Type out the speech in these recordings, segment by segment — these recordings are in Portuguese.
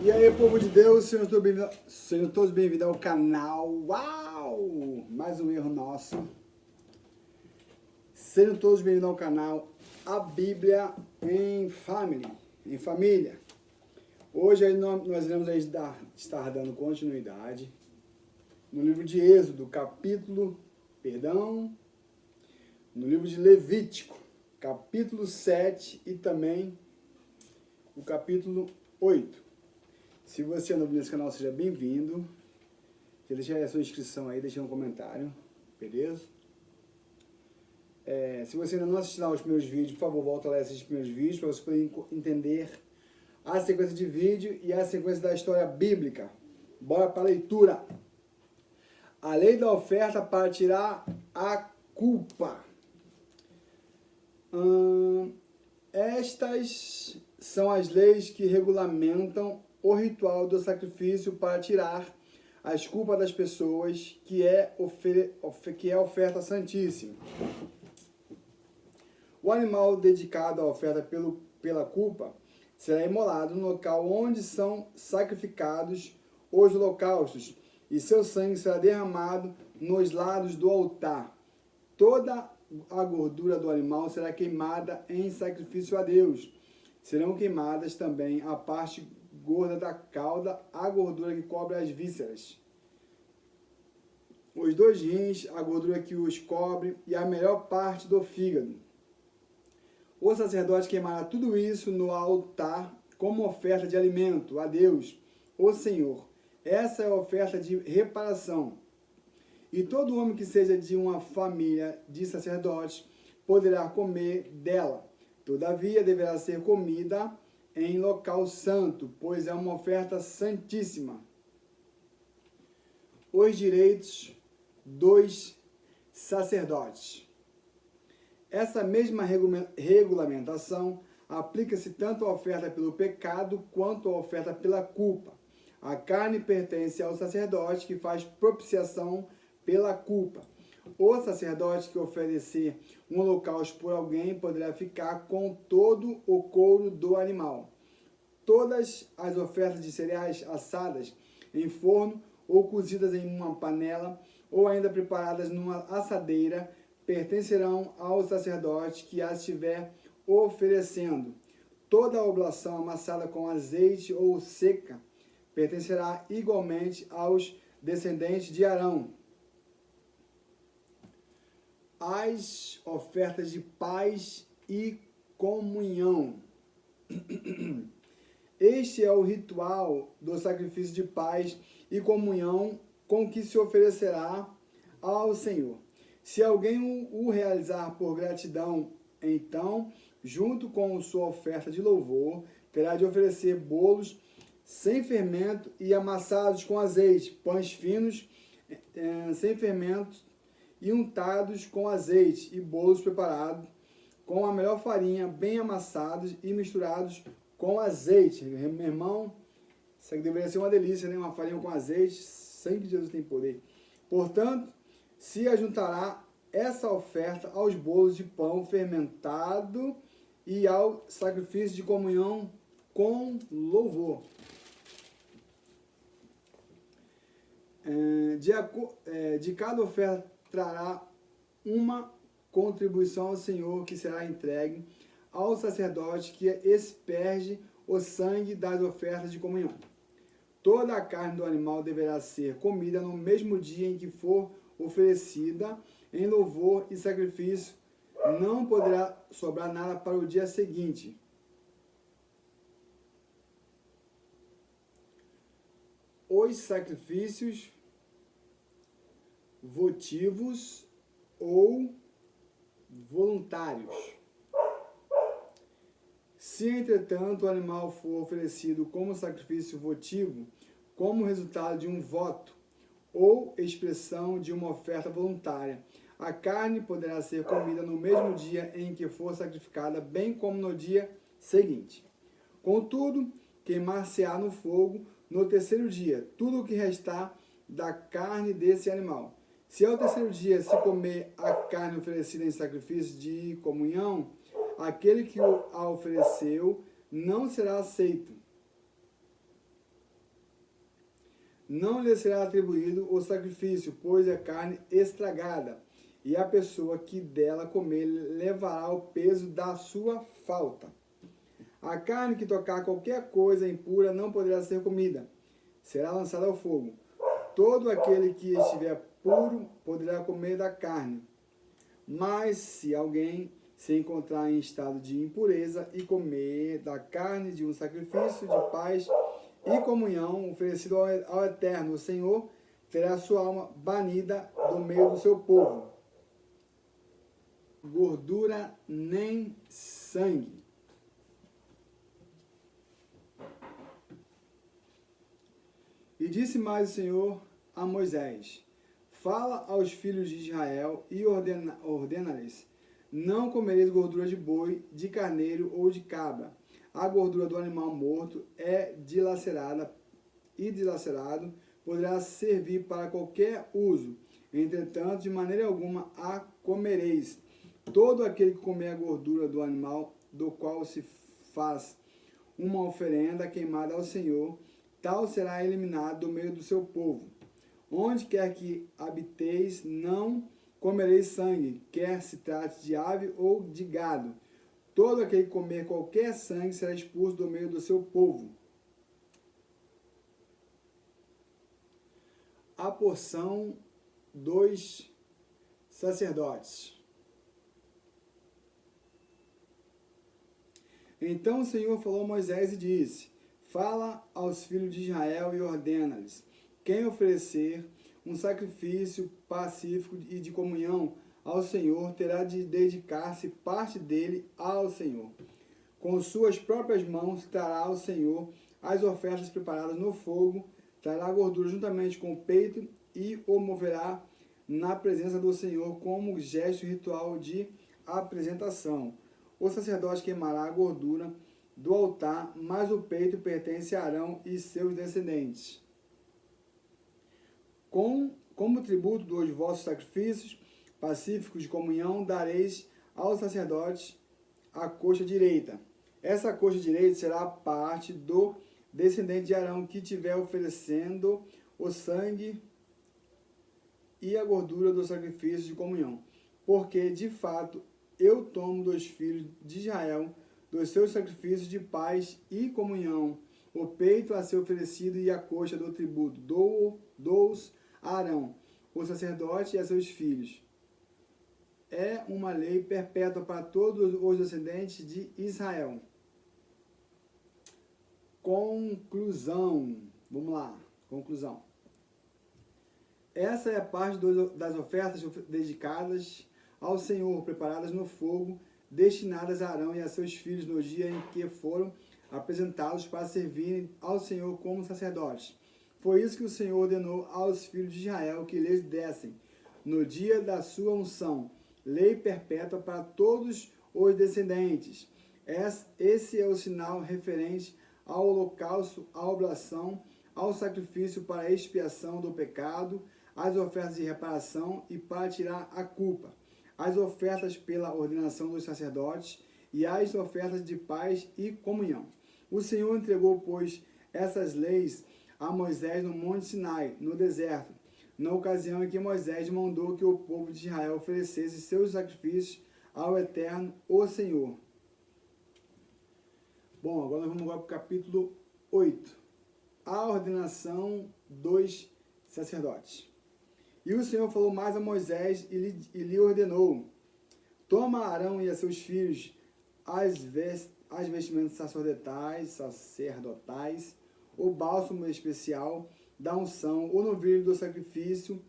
E aí, povo de Deus, sejam todos bem-vindos ao canal. Uau! Mais um erro nosso. Sejam todos bem-vindos ao canal A Bíblia em família. Hoje aí nós iremos aí estar dando continuidade no livro de Êxodo, no livro de Levítico, capítulo 7 e também o capítulo 8. Se você é novo nesse canal, seja bem-vindo. Já deixa aí a sua inscrição aí, deixa um comentário, beleza? Se você ainda não assistiu aos primeiros vídeos, por favor, volta lá e assiste os primeiros vídeos para você poder entender a sequência de vídeo e a sequência da história bíblica. Bora para a leitura. A lei da oferta para tirar a culpa. Estas são as leis que regulamentam o ritual do sacrifício para tirar as culpas das pessoas, que é a oferta santíssima. O animal dedicado à oferta pela culpa será imolado no local onde são sacrificados os holocaustos, e seu sangue será derramado nos lados do altar. Toda a gordura do animal será queimada em sacrifício a Deus. Serão queimadas também a parte gorda da cauda, a gordura que cobre as vísceras, os dois rins, a gordura que os cobre e a melhor parte do fígado. O sacerdote queimará tudo isso no altar como oferta de alimento a Deus, o Senhor. Essa é a oferta de reparação. E todo homem que seja de uma família de sacerdotes poderá comer dela. Todavia, deverá ser comida em local santo, pois é uma oferta santíssima. Os direitos dos sacerdotes. Essa mesma regulamentação aplica-se tanto à oferta pelo pecado quanto à oferta pela culpa. A carne pertence ao sacerdote que faz propiciação pela culpa. O sacerdote que oferecer um holocausto por alguém poderá ficar com todo o couro do animal. Todas as ofertas de cereais assadas em forno ou cozidas em uma panela ou ainda preparadas numa assadeira pertencerão ao sacerdote que as estiver oferecendo. Toda a oblação amassada com azeite ou seca pertencerá igualmente aos descendentes de Arão. As ofertas de paz e comunhão. Este é o ritual do sacrifício de paz e comunhão com que se oferecerá ao Senhor. Se alguém o realizar por gratidão, então, junto com sua oferta de louvor, terá de oferecer bolos sem fermento e amassados com azeite, pães finos sem fermento e untados com azeite, e bolos preparados com a melhor farinha, bem amassados e misturados com azeite. Meu irmão, isso aqui deveria ser uma delícia, né? Uma farinha com azeite, sempre Jesus tem poder. Portanto, se ajuntará essa oferta aos bolos de pão fermentado e ao sacrifício de comunhão com louvor. De cada oferta trará uma contribuição ao Senhor, que será entregue ao sacerdote que asperge o sangue das ofertas de comunhão. Toda a carne do animal deverá ser comida no mesmo dia em que for oferecida em louvor e sacrifício. Não poderá sobrar nada para o dia seguinte. Os sacrifícios votivos ou voluntários. Se, entretanto, o animal for oferecido como sacrifício votivo, como resultado de um voto ou expressão de uma oferta voluntária, a carne poderá ser comida no mesmo dia em que for sacrificada, bem como no dia seguinte. Contudo, queimar-se-á no fogo no terceiro dia tudo o que restar da carne desse animal. Se ao terceiro dia se comer a carne oferecida em sacrifício de comunhão, aquele que a ofereceu não será aceito. não lhe será atribuído o sacrifício, pois é carne estragada, e a pessoa que dela comer levará o peso da sua falta. A carne que tocar qualquer coisa impura não poderá ser comida, será lançada ao fogo. Todo aquele que estiver puro poderá comer da carne. Mas se alguém se encontrar em estado de impureza e comer da carne de um sacrifício de paz e comunhão oferecido ao Eterno, o Senhor terá sua alma banida do meio do seu povo. Gordura nem sangue. E disse mais o Senhor a Moisés: fala aos filhos de Israel e ordena-lhes: não comereis gordura de boi, de carneiro ou de cabra. A gordura do animal morto é dilacerada e dilacerado poderá servir para qualquer uso. Entretanto, de maneira alguma a comereis. Todo aquele que comer a gordura do animal do qual se faz uma oferenda queimada ao Senhor, tal será eliminado do meio do seu povo. Onde quer que habiteis, não comereis sangue, quer se trate de ave ou de gado. Todo aquele que comer qualquer sangue será expulso do meio do seu povo. A porção dos sacerdotes. Então o Senhor falou a Moisés e disse: fala aos filhos de Israel e ordena-lhes: quem oferecer um sacrifício pacífico e de comunhão ao Senhor terá de dedicar-se parte dele ao Senhor. Com suas próprias mãos trará ao Senhor as ofertas preparadas no fogo, trará a gordura juntamente com o peito e o moverá na presença do Senhor como gesto ritual de apresentação. O sacerdote queimará a gordura do altar, mas o peito pertence a Arão e seus descendentes. Como tributo dos vossos sacrifícios pacíficos de comunhão, dareis aos sacerdotes a coxa direita. Essa coxa direita será a parte do descendente de Arão que estiver oferecendo o sangue e a gordura do sacrifício de comunhão. Porque, de fato, eu tomo dos filhos de Israel, dos seus sacrifícios de paz e comunhão, o peito a ser oferecido e a coxa do tributo, dou-os a Arão, o sacerdote, e a seus filhos. É uma lei perpétua para todos os descendentes de Israel. Conclusão. Vamos lá. Conclusão. Essa é a parte das ofertas dedicadas ao Senhor, preparadas no fogo, destinadas a Arão e a seus filhos no dia em que foram apresentados para servirem ao Senhor como sacerdotes. Foi isso que o Senhor ordenou aos filhos de Israel que lhes dessem, no dia da sua unção, lei perpétua para todos os descendentes. Esse é o sinal referente ao holocausto, à oblação, ao sacrifício para a expiação do pecado, às ofertas de reparação e para tirar a culpa, as ofertas pela ordenação dos sacerdotes e as ofertas de paz e comunhão. O Senhor entregou, pois, essas leis a Moisés no Monte Sinai, no deserto, na ocasião em que Moisés mandou que o povo de Israel oferecesse seus sacrifícios ao Eterno, o Senhor. Bom, agora nós vamos para o capítulo 8. A ordenação dos sacerdotes. E o Senhor falou mais a Moisés e lhe ordenou: toma Arão e a seus filhos as vestimentas sacerdotais, o bálsamo especial da unção, o novilho do sacrifício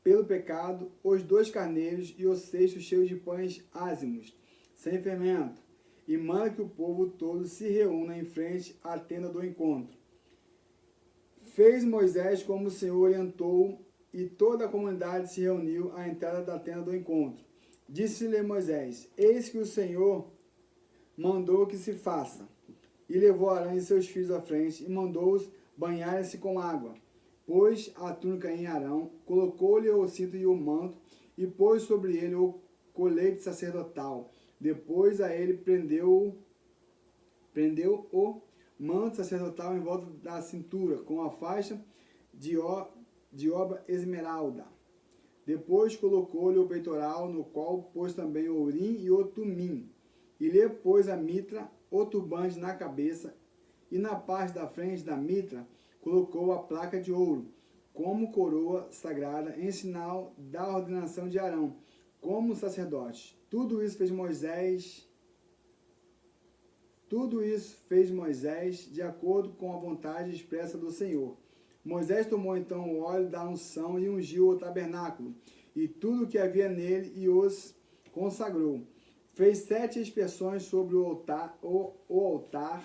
pelo pecado, os 2 carneiros e o cesto cheio de pães ázimos, sem fermento, e manda que o povo todo se reúna em frente à tenda do encontro. Fez Moisés como o Senhor orientou, e toda a comunidade se reuniu à entrada da tenda do encontro. Disse-lhe Moisés: eis que o Senhor mandou que se faça. E levou Arão e seus filhos à frente, e mandou-os banharem-se com água. Pôs a túnica em Arão, colocou-lhe o cinto e o manto, e pôs sobre ele o colete sacerdotal. Depois a ele prendeu o manto sacerdotal em volta da cintura, com a faixa de obra esmeralda. Depois colocou-lhe o peitoral, no qual pôs também o urim e o tumim. E lhe pôs a mitra, o turbante na cabeça, e na parte da frente da mitra colocou a placa de ouro, como coroa sagrada, em sinal da ordenação de Arão, como sacerdote. Tudo isso fez Moisés de acordo com a vontade expressa do Senhor. Moisés tomou então o óleo da unção e ungiu o tabernáculo, e tudo o que havia nele, e os consagrou. Fez 7 expiações sobre o altar,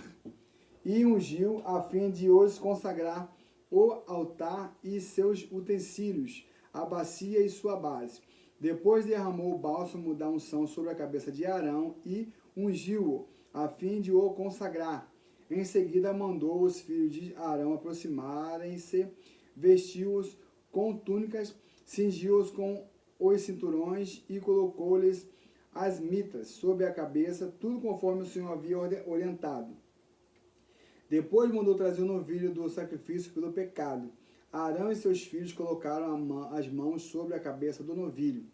e ungiu, a fim de os consagrar, o altar e seus utensílios, a bacia e sua base. Depois derramou o bálsamo da unção sobre a cabeça de Arão e ungiu-o, a fim de o consagrar. Em seguida mandou os filhos de Arão aproximarem-se, vestiu-os com túnicas, cingiu-os com os cinturões e colocou-lhes as mitras sobre a cabeça, tudo conforme o Senhor havia orientado. Depois mandou trazer o novilho do sacrifício pelo pecado. Arão e seus filhos colocaram as mãos sobre a cabeça do novilho.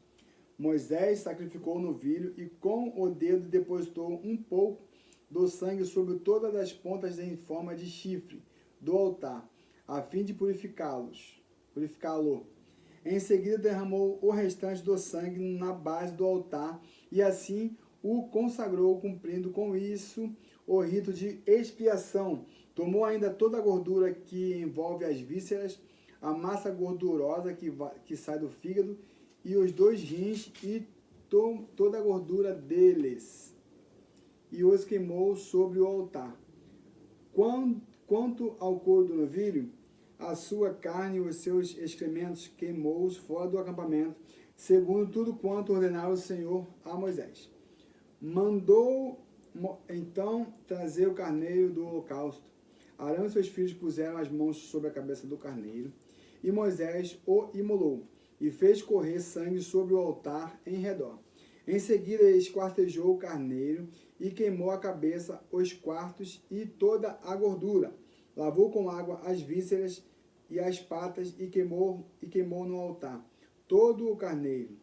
Moisés sacrificou o novilho e com o dedo depositou um pouco do sangue sobre todas as pontas em forma de chifre do altar, a fim de purificá-lo. Em seguida derramou o restante do sangue na base do altar e assim o consagrou, cumprindo com isso o rito de expiação. Tomou ainda toda a gordura que envolve as vísceras, a massa gordurosa que sai do fígado e os 2 rins e toda a gordura deles, e os queimou sobre o altar. Quanto ao couro do novilho, a sua carne e os seus excrementos queimou-os fora do acampamento, segundo tudo quanto ordenara o Senhor a Moisés. Mandou então trazer o carneiro do holocausto. Arão e seus filhos puseram as mãos sobre a cabeça do carneiro, e Moisés o imolou, e fez correr sangue sobre o altar em redor. Em seguida esquartejou o carneiro, e queimou a cabeça, os quartos e toda a gordura. Lavou com água as vísceras e as patas, e queimou no altar todo o carneiro.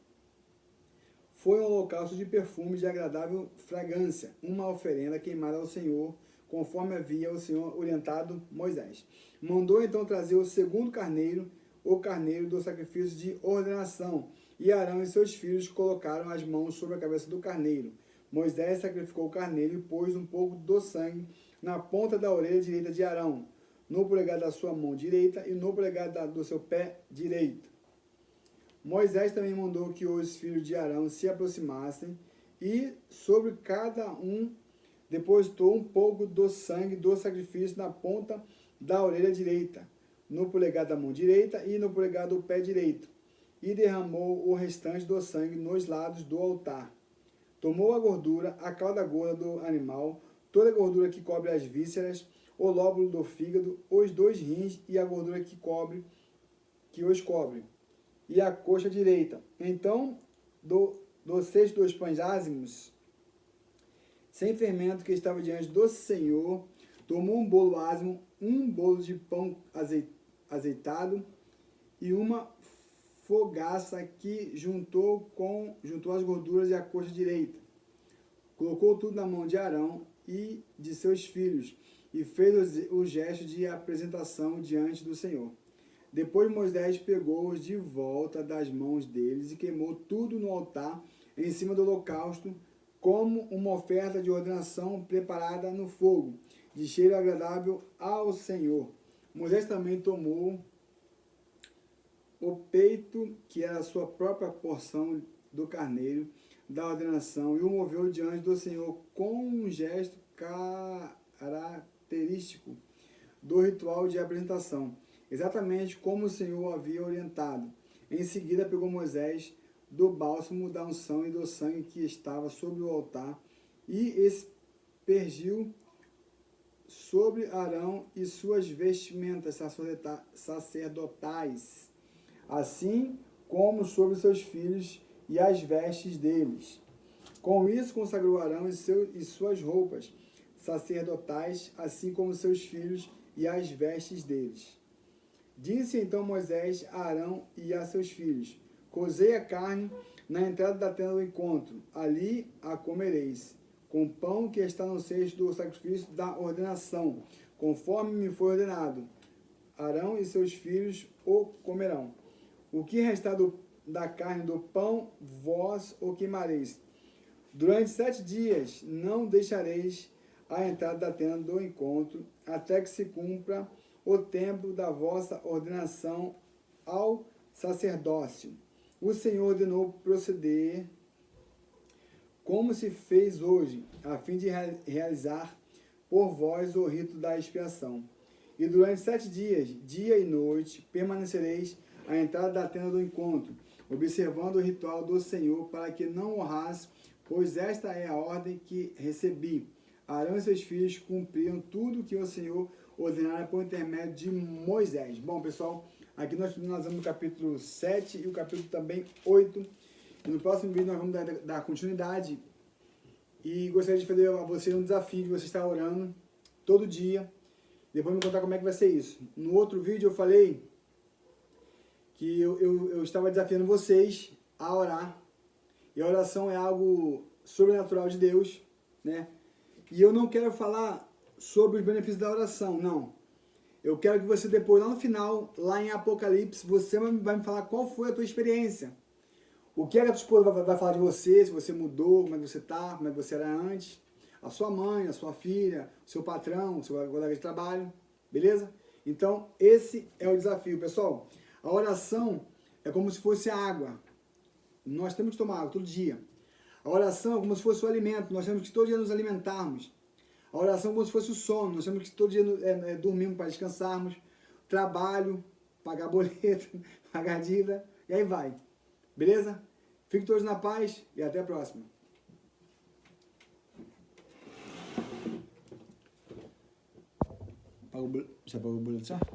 Foi um holocausto de perfume de agradável fragrância, uma oferenda queimada ao Senhor, conforme havia o Senhor orientado Moisés. Mandou então trazer o segundo carneiro, o carneiro do sacrifício de ordenação, e Arão e seus filhos colocaram as mãos sobre a cabeça do carneiro. Moisés sacrificou o carneiro e pôs um pouco do sangue na ponta da orelha direita de Arão, no polegar da sua mão direita e no polegar do seu pé direito. Moisés também mandou que os filhos de Arão se aproximassem e sobre cada um depositou um pouco do sangue do sacrifício na ponta da orelha direita, no polegar da mão direita e no polegar do pé direito, e derramou o restante do sangue nos lados do altar. Tomou a gordura, a cauda gorda do animal, toda a gordura que cobre as vísceras, o lóbulo do fígado, os 2 rins e a gordura que os cobre, e a coxa direita. Então, do cesto dos pães ázimos, sem fermento, que estava diante do Senhor, tomou um bolo ázimo, um bolo de pão azeitado e uma fogaça que juntou as gorduras e a coxa direita. Colocou tudo na mão de Arão e de seus filhos e fez o gesto de apresentação diante do Senhor. Depois Moisés pegou-os de volta das mãos deles e queimou tudo no altar em cima do holocausto, como uma oferta de ordenação preparada no fogo, de cheiro agradável ao Senhor. Moisés também tomou o peito, que era a sua própria porção do carneiro, da ordenação, e o moveu diante do Senhor com um gesto característico do ritual de apresentação, exatamente como o Senhor havia orientado. Em seguida pegou Moisés do bálsamo da unção e do sangue que estava sobre o altar e aspergiu sobre Arão e suas vestimentas sacerdotais, assim como sobre seus filhos e as vestes deles. Com isso consagrou Arão e suas roupas sacerdotais, assim como seus filhos e as vestes deles. Disse então Moisés a Arão e a seus filhos: cozei a carne na entrada da tenda do encontro, ali a comereis, com pão que está no cesto do sacrifício da ordenação, conforme me foi ordenado. Arão e seus filhos o comerão. O que restar da carne do pão, vós o queimareis. Durante 7 dias não deixareis a entrada da tenda do encontro, até que se cumpra o tempo da vossa ordenação ao sacerdócio. O Senhor ordenou proceder como se fez hoje, a fim de realizar por vós o rito da expiação. E durante 7 dias, dia e noite, permanecereis à entrada da tenda do encontro, observando o ritual do Senhor, para que não honrasse, pois esta é a ordem que recebi. Arão e seus filhos cumpriram tudo que o Senhor ordenara por intermédio de Moisés. Bom, pessoal, aqui nós finalizamos o capítulo 7 e o capítulo também 8. E no próximo vídeo nós vamos dar continuidade. E gostaria de fazer a você um desafio de você estar orando todo dia. Depois me contar como é que vai ser isso. No outro vídeo eu falei que eu estava desafiando vocês a orar. E a oração é algo sobrenatural de Deus, né? E eu não quero falar sobre os benefícios da oração, não. Eu quero que você depois, lá no final, lá em Apocalipse, você vai me falar qual foi a tua experiência. O que é que a tua esposa vai falar de você, se você mudou, como é que você está, como é que você era antes. A sua mãe, a sua filha, o seu patrão, o seu colega de trabalho, beleza? Então, esse é o desafio, pessoal. A oração é como se fosse a água. Nós temos que tomar água todo dia. A oração é como se fosse o alimento. Nós temos que todo dia nos alimentarmos. A oração é como se fosse o sono. Nós temos que todo dia dormirmos para descansarmos. Trabalho, pagar boleto, pagar dívida. E aí vai. Beleza? Fiquem todos na paz e até a próxima. Já pagou o boleto já?